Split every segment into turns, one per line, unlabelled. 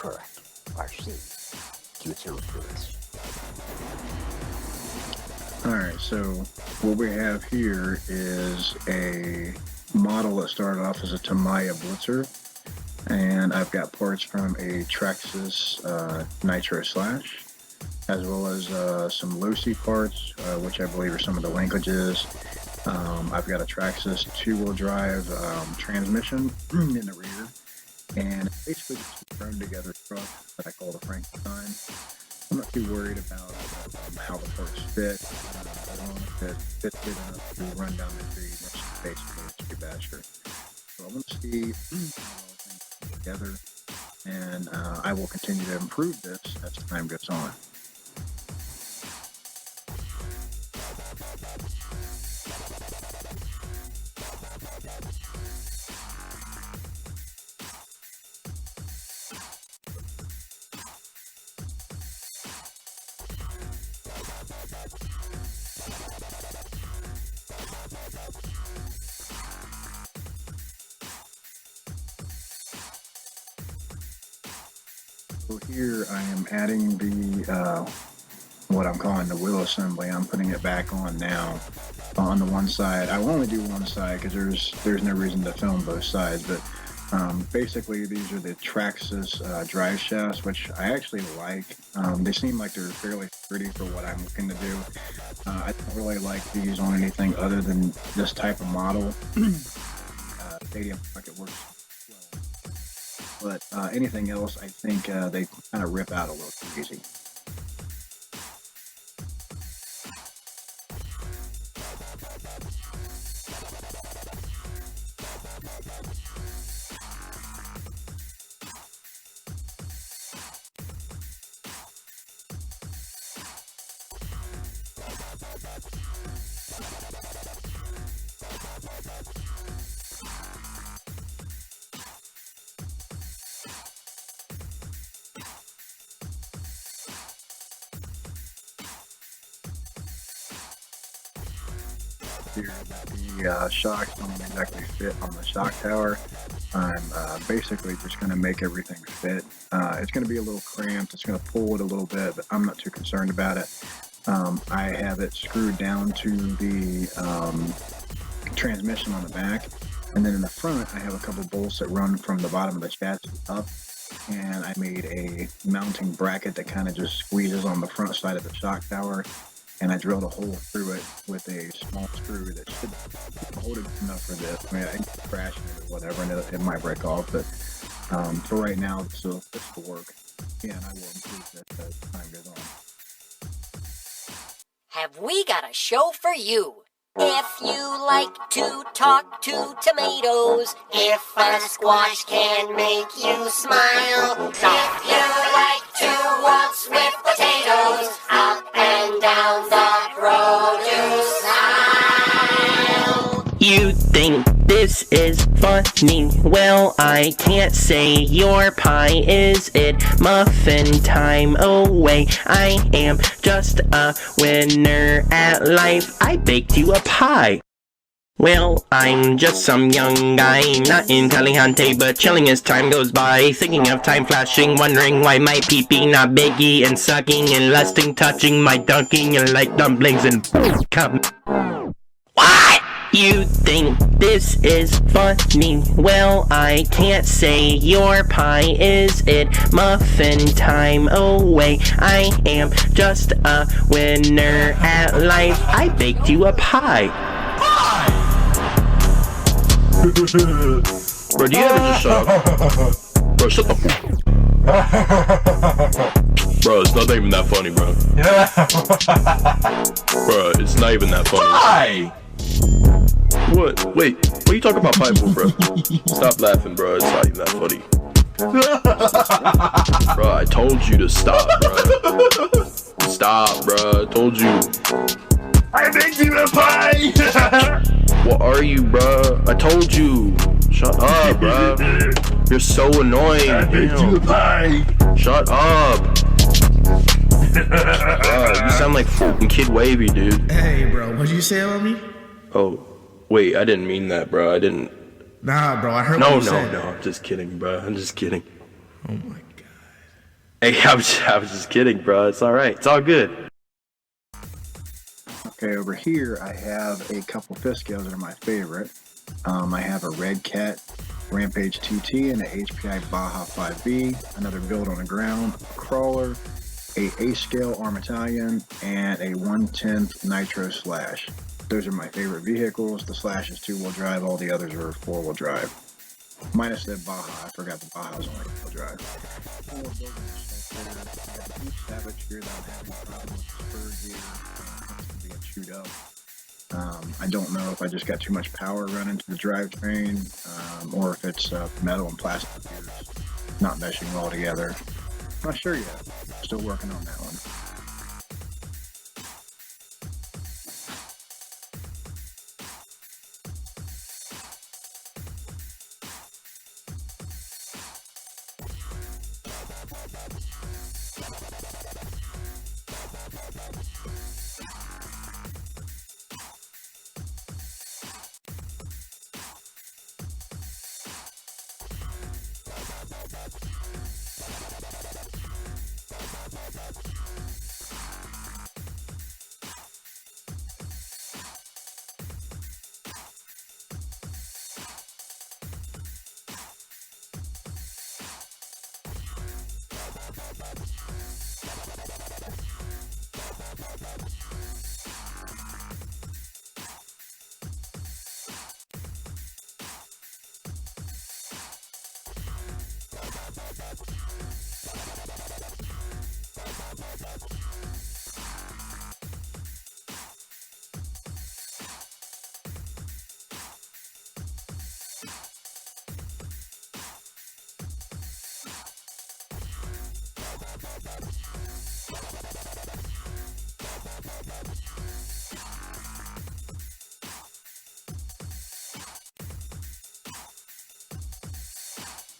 Correct. RC. Can account for this.
Alright, so what we have here is a model that started off as a Tamiya Blitzer, and I've got parts from a Traxxas Nitro Slash, as well as some Lucy parts, which I believe are some of the linkages. I've got a Traxxas 2-wheel drive transmission in the rear, and basically just a thrown together truck that I call the Frankenstein. I'm not too worried about how the parts fit, as long as it fits good enough to run down the street, basically a street basher. So I want to see how well things fit together, and I will continue to improve this as time goes on. So here I am adding the what I'm calling the wheel assembly. I'm putting it back on now on the one side. I will only do one side because there's no reason to film both sides, but basically these are the Traxxas drive shafts, which I actually like. They seem like they're fairly pretty for what I'm looking to do. I don't really like these on anything other than this type of model. Stadium bucket works well, but anything else, I think they kind of rip out a little too easy. Here that the shocks don't exactly fit on the shock tower. I'm basically just going to make everything fit. It's going to be a little cramped, it's going to pull it a little bit, but I'm not too concerned about it. I have it screwed down to the transmission on the back, and then in the front I have a couple bolts that run from the bottom of the chassis up, and I made a mounting bracket that kind of just squeezes on the front side of the shock tower, and I drilled a hole through it with a small screw that should hold it enough for this. I mean, I can crash it or whatever, and it might break off, but for right now, this will work. Yeah, and I will improve this as time goes on.
Have we got a show for you? If you like to talk to tomatoes, if a squash can make you smile, if you like to waltz with potatoes, up and down the produce aisle. You think this is funny? Well, I can't say your pie is it. Muffin time away. I am just a winner at life. I baked you a pie. Well, I'm just some young guy, not intelligente, but chilling as time goes by, thinking of time flashing, wondering why my pee-pee not biggie, and sucking and lusting, touching my dunking, and like dumplings and come. What? You think this is funny? Well, I can't say your pie is it. Muffin time away. I am just a winner at life. I baked you a pie. Bro, do you ever just shut up? Bro, shut the f. Bro, it's not even that funny, bro. Bro, it's not even that funny. Pie! What? Wait, what are you talking about pie for, bro? Stop laughing, bro. It's not even that funny. Bro, I told you to stop, bro. Stop, bro. I told you. I baked you a pie! What are you, bro? I told you. Shut up, bro. You're so annoying. I baked you a pie. Shut up. Bro, you sound like fucking Kid Wavy, dude.
Hey, bro, what'd you say about me?
Oh, wait, I didn't mean that, bro. I didn't.
Nah, bro, I heard what you said.
No, I'm just kidding, bro. I'm just kidding.
Oh my god.
Hey, I was just kidding, bro. It's all right. It's all good.
Okay, over here I have a couple fifth scales that are my favorite. I have a Red Cat Rampage TT and a HPI Baja 5B, another build on the ground, a crawler, a A-scale Arm Italian, and a 1/10 Nitro Slash. Those are my favorite vehicles. The Slash is 2-wheel drive, all the others are 4-wheel drive. Minus the Baja, I forgot the Baja's only 4-wheel drive. Four building stuff there. I have a huge Savage gear that I'm having a problem with the spur gear. It to be chewed up. I don't know if I just got too much power running to the drivetrain, or if it's metal and plastic gears not meshing well together. Not sure yet. Still working on that one.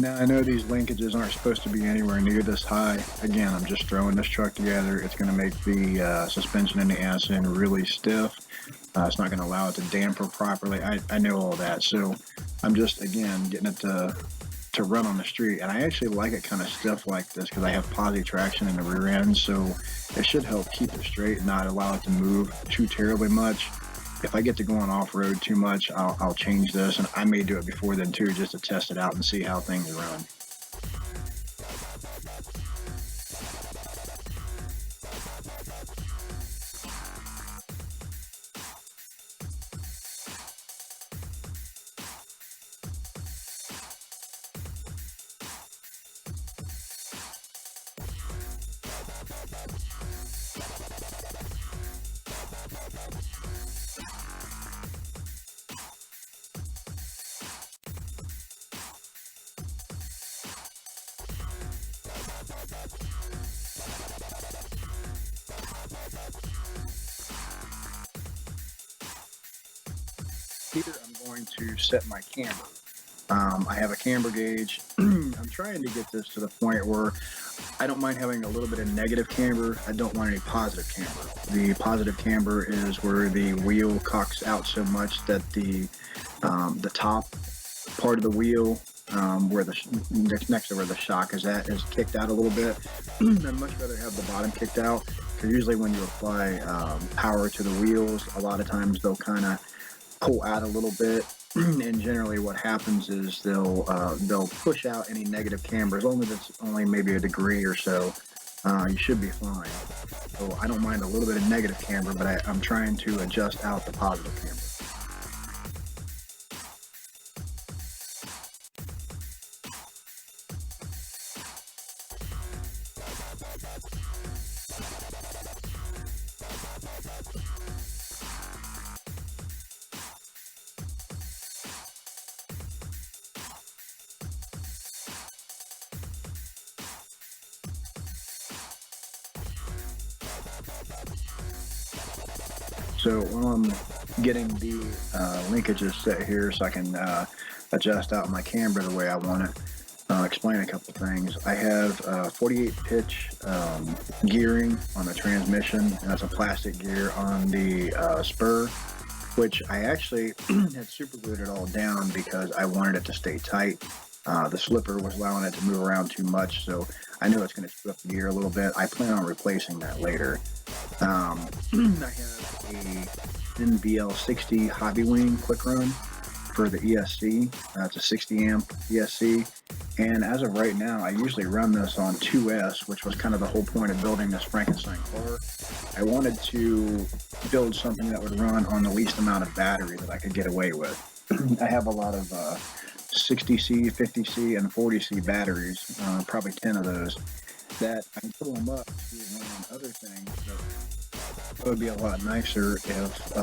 Now, I know these linkages aren't supposed to be anywhere near this high. Again, I'm just throwing this truck together. It's going to make the suspension in the ass end really stiff. It's not going to allow it to damper properly. I know all that. So I'm just, again, getting it to run on the street. And I actually like it kind of stiff like this because I have posi traction in the rear end. So it should help keep it straight and not allow it to move too terribly much. If I get to going off-road too much, I'll change this, and I may do it before then too, just to test it out and see how things run. Here I'm going to set my camber. I have a camber gauge. I'm trying to get this to the point where I don't mind having a little bit of negative camber. I don't want any positive camber. The positive camber is where the wheel cocks out so much that the top part of the wheel, where next to where the shock is at, is kicked out a little bit. I'd much rather have the bottom kicked out, because usually when you apply power to the wheels, a lot of times they'll kind of pull out a little bit, and generally what happens is they'll push out any negative camber. As long as it's only maybe a degree or so, you should be fine. So I don't mind a little bit of negative camber, but I'm trying to adjust out the positive camber. So while I'm getting the linkages set here so I can adjust out my camber the way I want it, I'll explain a couple things. I have 48 pitch gearing on the transmission, and that's a plastic gear on the spur, which I actually had super glued it all down because I wanted it to stay tight. The slipper was allowing it to move around too much, so I knew it's going to chew up the gear a little bit. I plan on replacing that later. I have a NBL60 Hobby Wing quick run for the ESC. It's a 60 amp ESC, and as of right now, I usually run this on 2S, which was kind of the whole point of building this Frankenstein car. I wanted to build something that would run on the least amount of battery that I could get away with. I have a lot of 60C, 50C, and 40C batteries, probably 10 of those, that I can fill them up to run on other things. But it would be a lot nicer if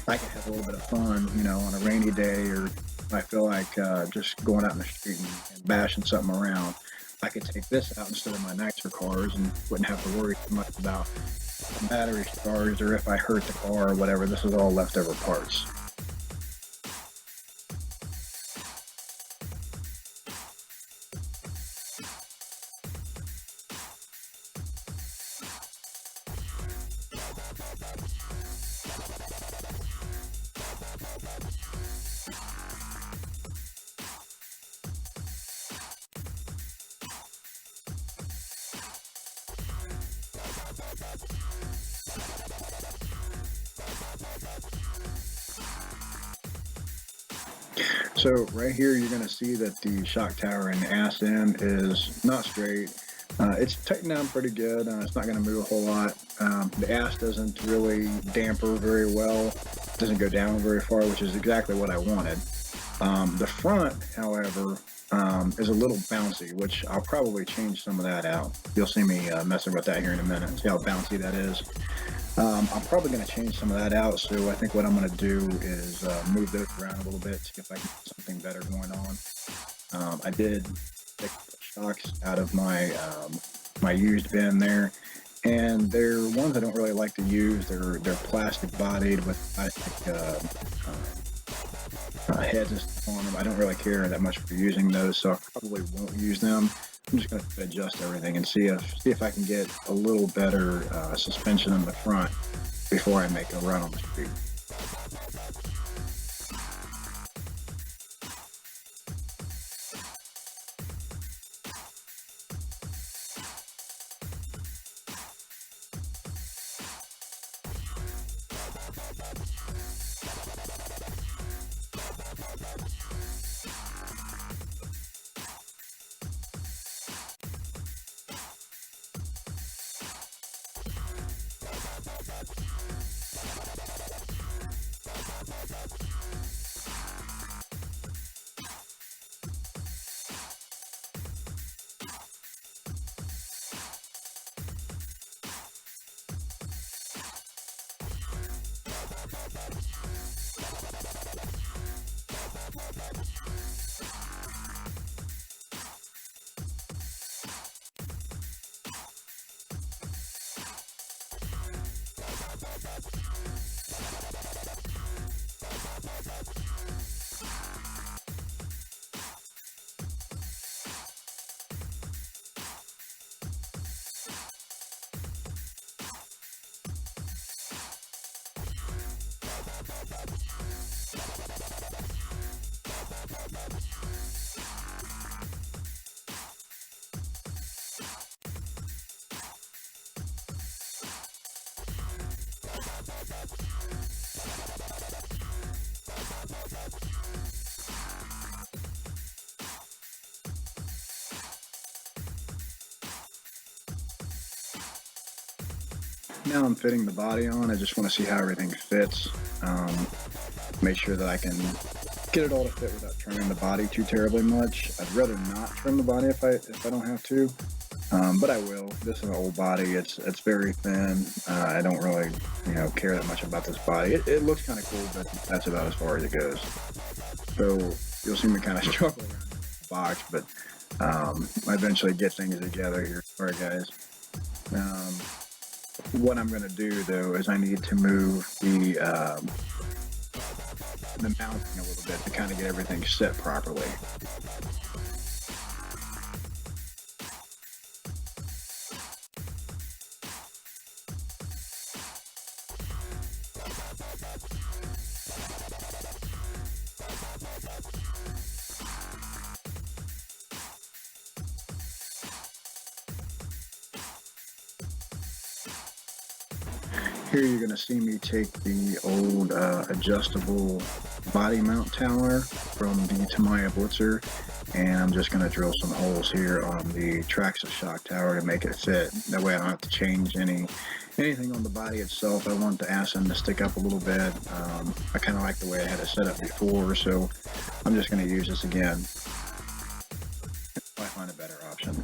I could have a little bit of fun, on a rainy day, or I feel like just going out in the street and bashing something around. I could take this out instead of my nicer cars and wouldn't have to worry too much about the battery charge or if I hurt the car or whatever. This is all leftover parts. So right here, you're going to see that the shock tower and the ass end is not straight. It's tightened down pretty good. It's not going to move a whole lot. The ass doesn't really damper very well. It doesn't go down very far, which is exactly what I wanted. The front, however, is a little bouncy, which I'll probably change some of that out. You'll see me messing with that here in a minute. See how bouncy that is. I'm probably going to change some of that out, so I think what I'm going to do is move those around a little bit, see if I can get something better going on. I did take the shocks out of my my used bin there, and they're ones I don't really like to use. They're plastic bodied with heads and stuff on them. I don't really care that much for using those, so I probably won't use them. I'm just going to adjust everything and see if I can get a little better suspension in the front before I make a run on the street. Now I'm fitting the body on. I just want to see how everything fits. Make sure that I can get it all to fit without trimming the body too terribly much. I'd rather not trim the body if I don't have to, but I will. This is an old body. It's very thin. I don't really care that much about this body. It looks kind of cool, but that's about as far as it goes. So you'll see me kind of struggle around the box, but I eventually get things together here. All right, guys. What I'm going to do, though, is I need to move the mounting a little bit to kind of get everything set properly. Here you're going to see me take the old adjustable body mount tower from the Tamiya Blitzer, and I'm just going to drill some holes here on the Traxxas shock tower to make it fit. That way I don't have to change anything on the body itself. I want the ass end to stick up a little bit. I kind of like the way I had it set up before, so I'm just going to use this again if I find a better option.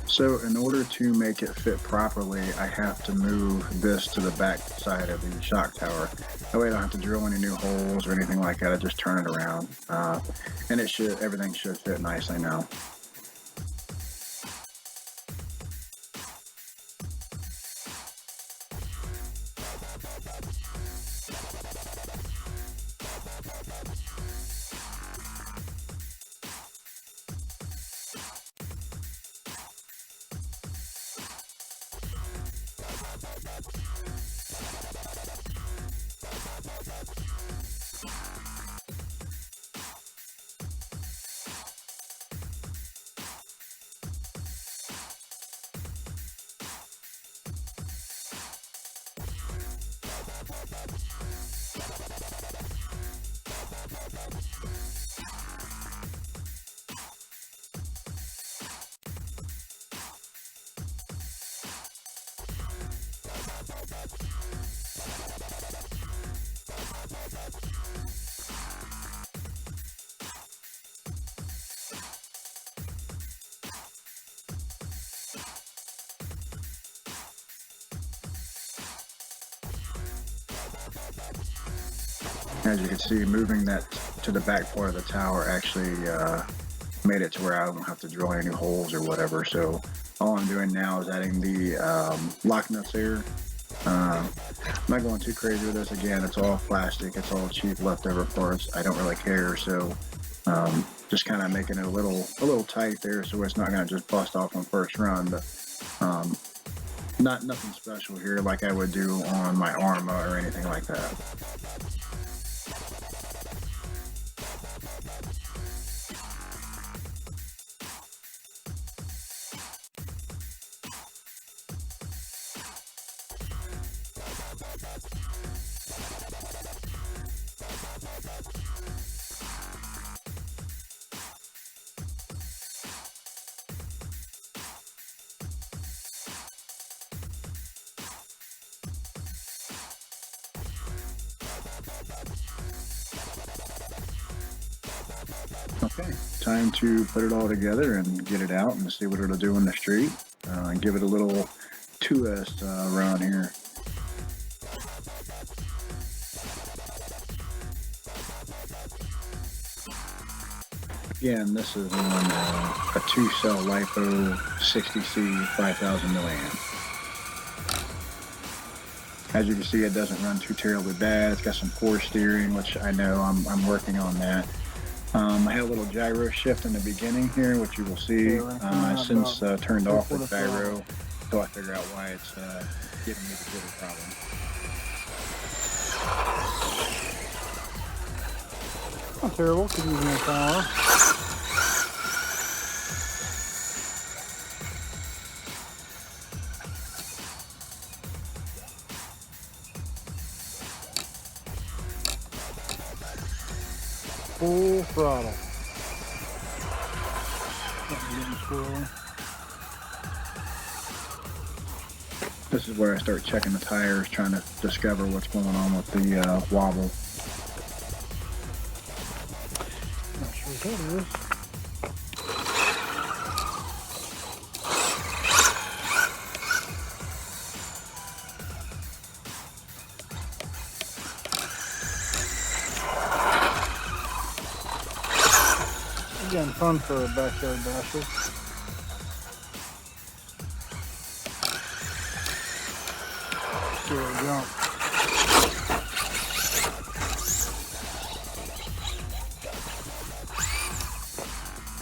So in order to make it fit properly, I have to move this to the back side of the shock tower. That way I don't have to drill any new holes or anything like that. I just turn it around, and everything should fit nicely now. As you can see, moving that to the back part of the tower actually made it to where I don't have to drill any new holes or whatever. So all I'm doing now is adding the lock nuts here. I'm not going too crazy with this. Again, it's all plastic. It's all cheap leftover parts. I don't really care. So just kind of making it a little tight there, so it's not going to just bust off on first run. But nothing special here like I would do on my Arma or anything like that. Okay, time to put it all together and get it out and see what it'll do in the street. And give it a little twist run here. Again, this is on a 2-cell LiPo 60C 5000 milliamp. As you can see, it doesn't run too terribly bad. It's got some poor steering, which I know I'm working on that. I had a little gyro shift in the beginning here, which you will see. Since turned off the gyro, so I figure out why it's giving me the jitter problem.
Not terrible, could use more power. Full throttle.
This is where I start checking the tires, trying to discover what's going on with the wobble.
Not sure what that is. Again, fun for a backyard basher. Zero jump.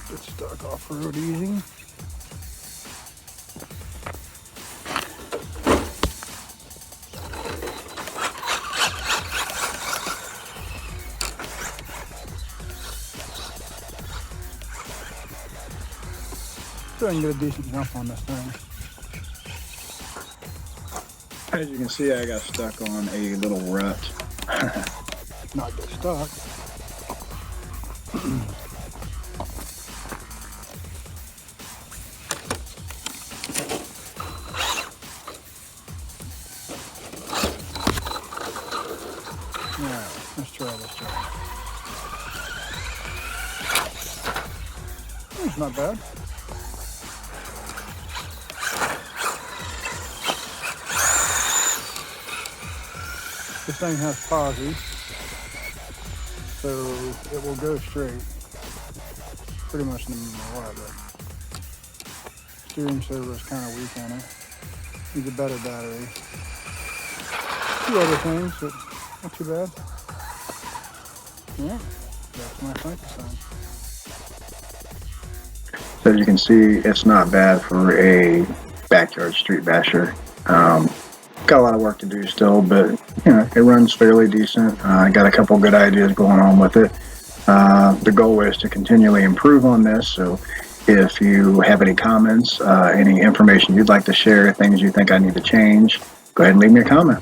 Get stuck off-road easy. So I can get a decent jump on this thing.
As you can see, I got stuck on a little rut.
Not get stuck. Alright, let's try this job. It's not bad. This thing has posi, so it will go straight pretty much no matter what, but steering servo is kind of weak on it. Needs a better battery. A few other things, but not too bad. Yeah, that's my Frankenstein.
So you can see, it's not bad for a backyard street basher. Got a lot of work to do still, but you know, it runs fairly decent. I got a couple good ideas going on with it. The goal is to continually improve on this, so if you have any comments, any information you'd like to share, things you think I need to change, go ahead and leave me a comment.